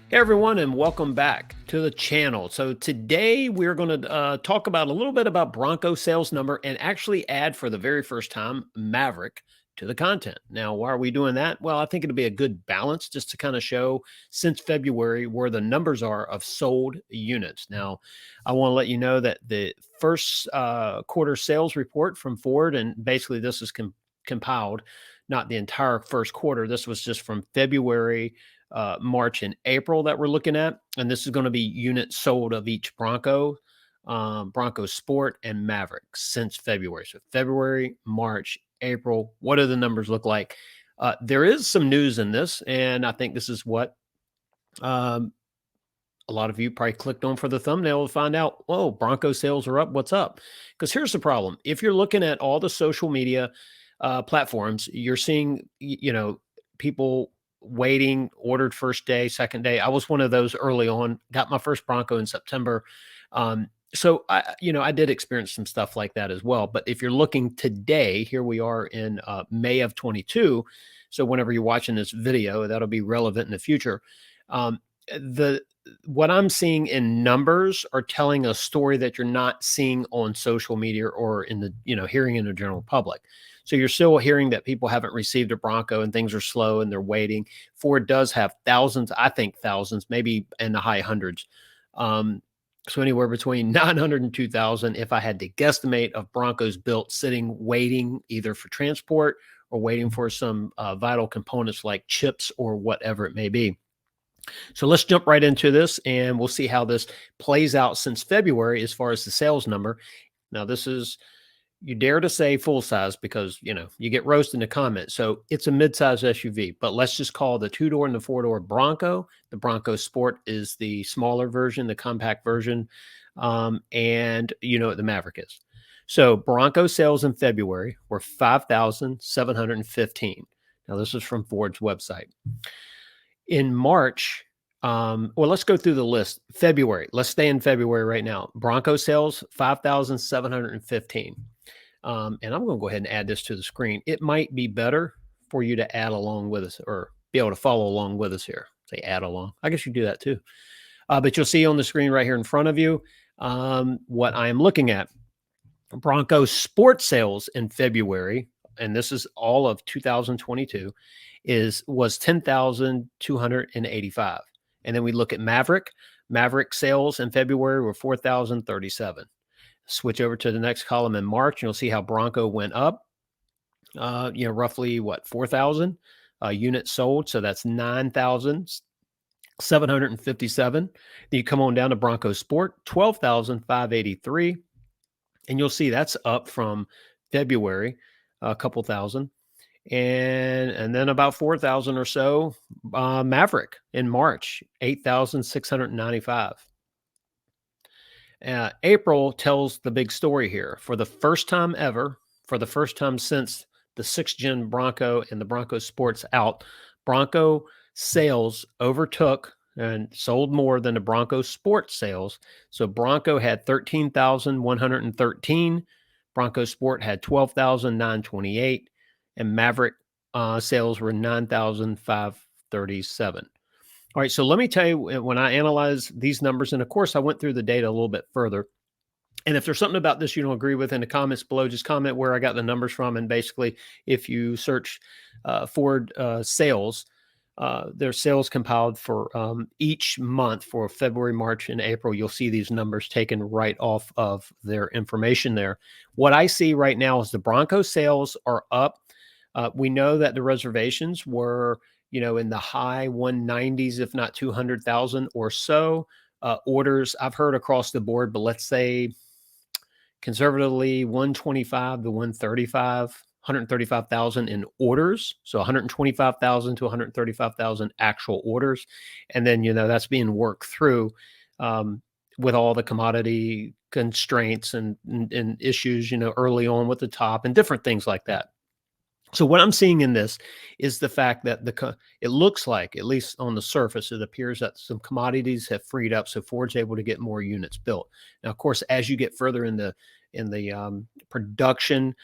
Hey everyone, and welcome back to the channel. So today we're going to talk about a little bit about Bronco sales number and actually add for the very first time Maverick to the content. Now, why are we doing that? Well, I think it'll be a good balance just to kind of show since February where the numbers are of sold units. Now, I want to let you know that the first quarter sales report from Ford, and basically this is compiled, not the entire first quarter. This was just from February, March, and April that we're looking at. And this is going to be units sold of each Bronco, Bronco Sport, and Maverick since February. So February, March, April. What do the numbers look like? There is some news in this, and I think this is what um, a lot of you probably clicked on for the thumbnail to find out, whoa, Bronco sales are up. What's up? Because here's the problem. If you're looking at all the social media platforms, you're seeing, people waiting, ordered first day, second day. I was one of those early on, got my first Bronco in September. So I did experience some stuff like that as well. But if you're looking today, here we are in May of 22. So whenever you're watching this video, that'll be relevant in the future. The what I'm seeing in numbers are telling a story that you're not seeing on social media or in the, hearing in the general public. So you're still hearing that people haven't received a Bronco and things are slow and they're waiting. Ford does have thousands, I think thousands, maybe in the high hundreds. So anywhere between 900 and 2,000, if I had to guesstimate, of Broncos built sitting, waiting either for transport or waiting for some vital components like chips or whatever it may be. So let's jump right into this and we'll see how this plays out since February as far as the sales number. Now, this is, you dare to say full size because, you get roasted in the comments. So it's a mid-size SUV, but let's just call the two-door and the four-door Bronco. The Bronco Sport is the smaller version, the compact version. And you know what the Maverick is. So Bronco sales in February were 5,715. Now, this is from Ford's website. In March, let's go through the list. February, let's stay in February right now. Bronco sales, 5,715. And I'm going to go ahead and add this to the screen. It might be better for you to add along with us or be able to follow along with us here. Say add along. I guess you do that too. But you'll see on the screen right here in front of you what I am looking at. Bronco Sport sales in February, and this is all of 2022, was 10,285. And then we look at Maverick. Maverick sales in February were 4,037. Switch over to the next column in March, and you'll see how Bronco went up. Roughly 4,000 units sold. So that's 9,757. Then you come on down to Bronco Sport, 12,583. And you'll see that's up from February, a couple thousand. And then about 4,000 or so Maverick in March, 8,695. April tells the big story here. For the first time ever, for the first time since the 6th gen Bronco and the Bronco Sports out, Bronco sales overtook and sold more than the Bronco Sport sales. So Bronco had 13,113. Bronco Sport had 12,928. And Maverick sales were 9,537. All right, so let me tell you, when I analyze these numbers, and of course I went through the data a little bit further, and if there's something about this you don't agree with in the comments below, just comment where I got the numbers from. And basically, if you search Ford sales, their sales compiled for each month for February, March, and April, you'll see these numbers taken right off of their information there. What I see right now is the Bronco sales are up. We know that the reservations were, in the high 190s, if not 200,000 or so. Orders I've heard across the board, but let's say conservatively 125 to 135,000 in orders. So 125,000 to 135,000 actual orders. And then, that's being worked through with all the commodity constraints and issues, early on with the top and different things like that. So what I'm seeing in this is the fact that it looks like, at least on the surface, it appears that some commodities have freed up, so Ford's able to get more units built. Now, of course, as you get further in the production,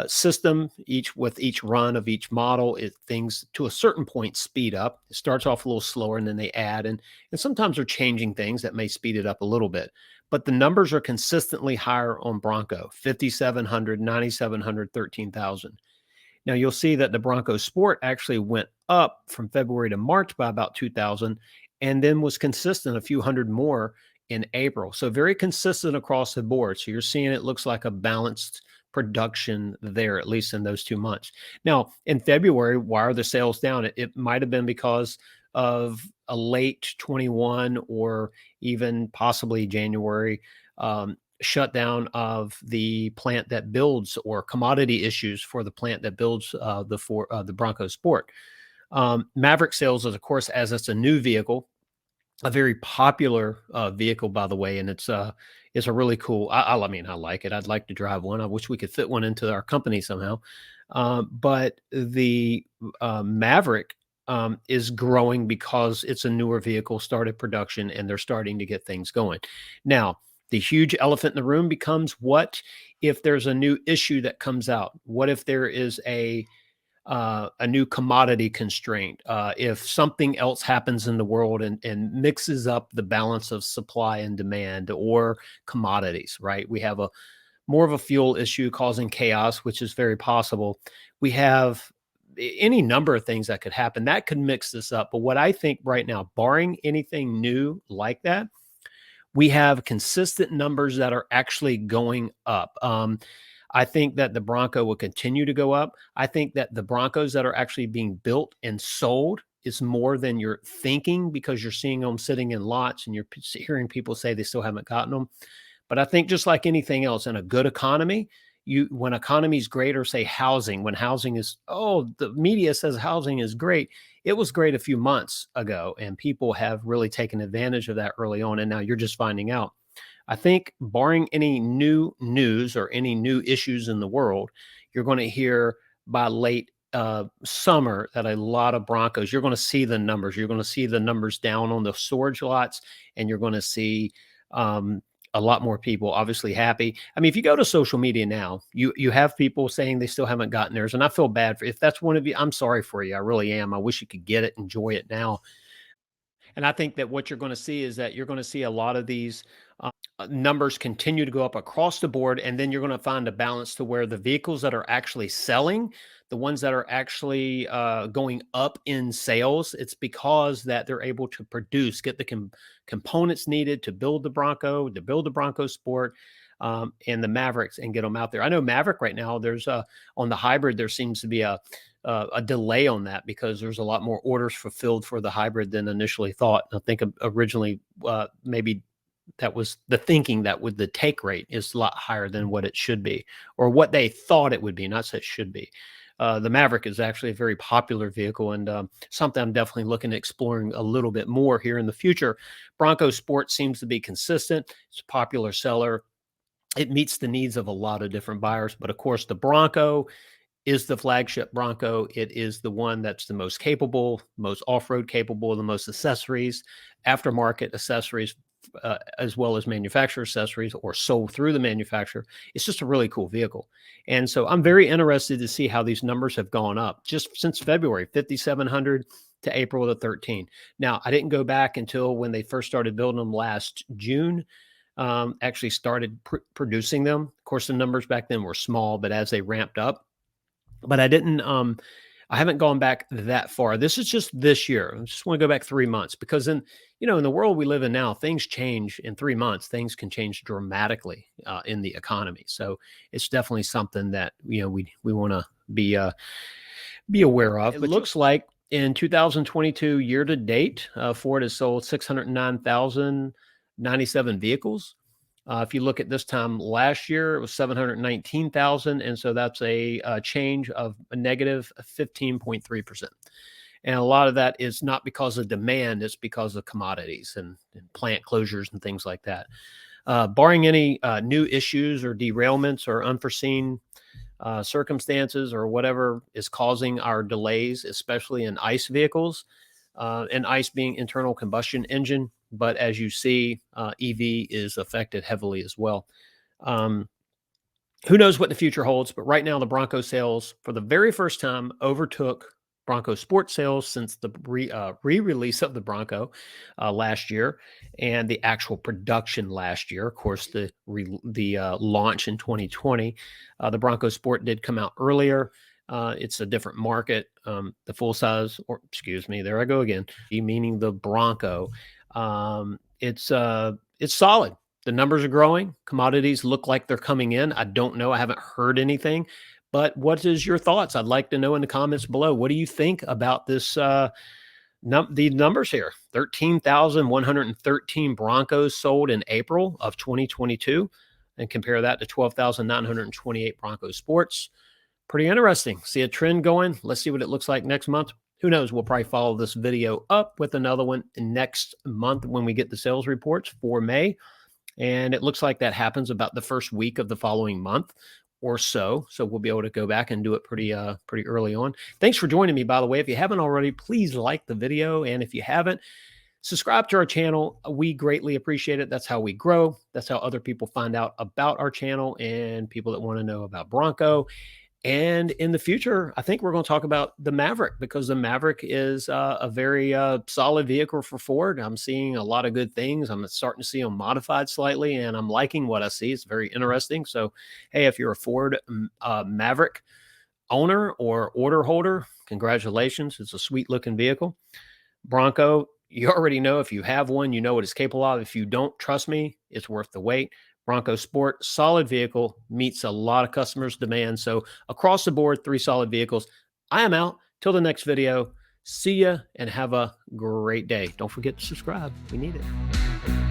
system. Each with each run of each model, things to a certain point speed up. It starts off a little slower, and then they add, and sometimes they're changing things that may speed it up a little bit. But the numbers are consistently higher on Bronco: 5,700, 9,700, 13,000. Now you'll see that the Bronco Sport actually went up from February to March by about 2,000, and then was consistent a few hundred more in April. So very consistent across the board. So you're seeing it looks like a balanced production there, at least in those 2 months. Now in February, why are the sales down? It might have been because of a late 21 or even possibly January shutdown of the plant that builds, or commodity issues for the plant that builds the Bronco Sport. Maverick sales, of course, as it's a new vehicle, a very popular vehicle, by the way, and it's a really cool. I mean, I like it. I'd like to drive one. I wish we could fit one into our company somehow. But the Maverick is growing because it's a newer vehicle, started production, and they're starting to get things going. Now, the huge elephant in the room becomes, what if there's a new issue that comes out? What if there is a new commodity constraint? If something else happens in the world and mixes up the balance of supply and demand, or commodities, right? We have a more of a fuel issue causing chaos, which is very possible. We have any number of things that could happen that could mix this up. But what I think right now, barring anything new like that, we have consistent numbers that are actually going up. I think that the Bronco will continue to go up. I think that the Broncos that are actually being built and sold is more than you're thinking, because you're seeing them sitting in lots, and you're hearing people say they still haven't gotten them. But I think, just like anything else in a good economy, when economy is great, or say housing, when housing is, oh, the media says housing is great. It was great a few months ago, and people have really taken advantage of that early on, and now you're just finding out. I think, barring any new news or any new issues in the world, you're going to hear by late summer that a lot of Broncos, you're going to see the numbers. You're going to see the numbers down on the storage lots, and you're going to see a lot more people obviously happy. I mean, if you go to social media now, you have people saying they still haven't gotten theirs, and I feel bad if that's one of you. I'm sorry for you. I really am. I wish you could get it, enjoy it now. And I think that what you're going to see is that you're going to see a lot of these numbers continue to go up across the board. And then you're going to find a balance to where the vehicles that are actually selling, the ones that are actually going up in sales, it's because that they're able to produce, get the components needed to build the Bronco, to build the Bronco Sport, and the Mavericks, and get them out there. I know Maverick right now, there's on the hybrid, there seems to be a delay on that, because there's a lot more orders fulfilled for the hybrid than initially thought. I think originally maybe that was the thinking, that with the take rate is a lot higher than what it should be, or what they thought it would be, not so it should be. The Maverick is actually a very popular vehicle, and something I'm definitely looking at exploring a little bit more here in the future. Bronco Sport seems to be consistent. It's a popular seller. It meets the needs of a lot of different buyers. But of course, the Bronco is the flagship Bronco. It is the one that's the most capable, most off-road capable, the most accessories, aftermarket accessories, as well as manufacturer accessories, or sold through the manufacturer. It's just a really cool vehicle. And so I'm very interested to see how these numbers have gone up just since February, 5,700 to April the 13th. Now, I didn't go back until when they first started building them last June, actually started producing them. Of course, the numbers back then were small, but as they ramped up, but I haven't gone back that far. This is just this year. I just want to go back 3 months, because in the world we live in now, things change in 3 months. Things can change dramatically in the economy. So it's definitely something that, we want to be aware of. It looks like in 2022 year to date, Ford has sold 609,097 vehicles. If you look at this time last year, it was 719,000. And so that's a change of a negative 15.3%. And a lot of that is not because of demand, it's because of commodities and plant closures and things like that. Barring any new issues or derailments or unforeseen circumstances, or whatever is causing our delays, especially in ICE vehicles, and ICE being internal combustion engine. But as you see, EV is affected heavily as well. Who knows what the future holds, but right now the Bronco sales for the very first time overtook Bronco Sport sales since the re-release of the Bronco last year, and the actual production last year. Of course, the launch in 2020, the Bronco Sport did come out earlier. It's a different market. The full size, or excuse me, there I go again. Meaning the Bronco. It's solid. The numbers are growing. Commodities look like they're coming in. I don't know. I haven't heard anything. But what is your thoughts? I'd like to know in the comments below. What do you think about this the numbers here? 13,113 Broncos sold in April of 2022, and compare that to 12,928 Bronco Sports. Pretty interesting. See a trend going. Let's see what it looks like next month. Who knows? We'll probably follow this video up with another one next month when we get the sales reports for May. And it looks like that happens about the first week of the following month or so. So we'll be able to go back and do it pretty early on. Thanks for joining me, by the way. If you haven't already, please like the video. And if you haven't, subscribe to our channel. We greatly appreciate it. That's how we grow. That's how other people find out about our channel, and people that want to know about Bronco. And in the future, I think we're going to talk about the Maverick, because the Maverick is a very solid vehicle for Ford. I'm seeing a lot of good things. I'm starting to see them modified slightly, and I'm liking what I see. It's very interesting. So, hey, if you're a Ford Maverick owner or order holder, congratulations. It's a sweet looking vehicle. Bronco, you already know. If you have one, you know what it's capable of. If you don't, trust me, it's worth the wait. Bronco Sport, solid vehicle, meets a lot of customers' demand. So across the board, 3 solid vehicles. I am out. Till the next video. See ya and have a great day. Don't forget to subscribe. We need it.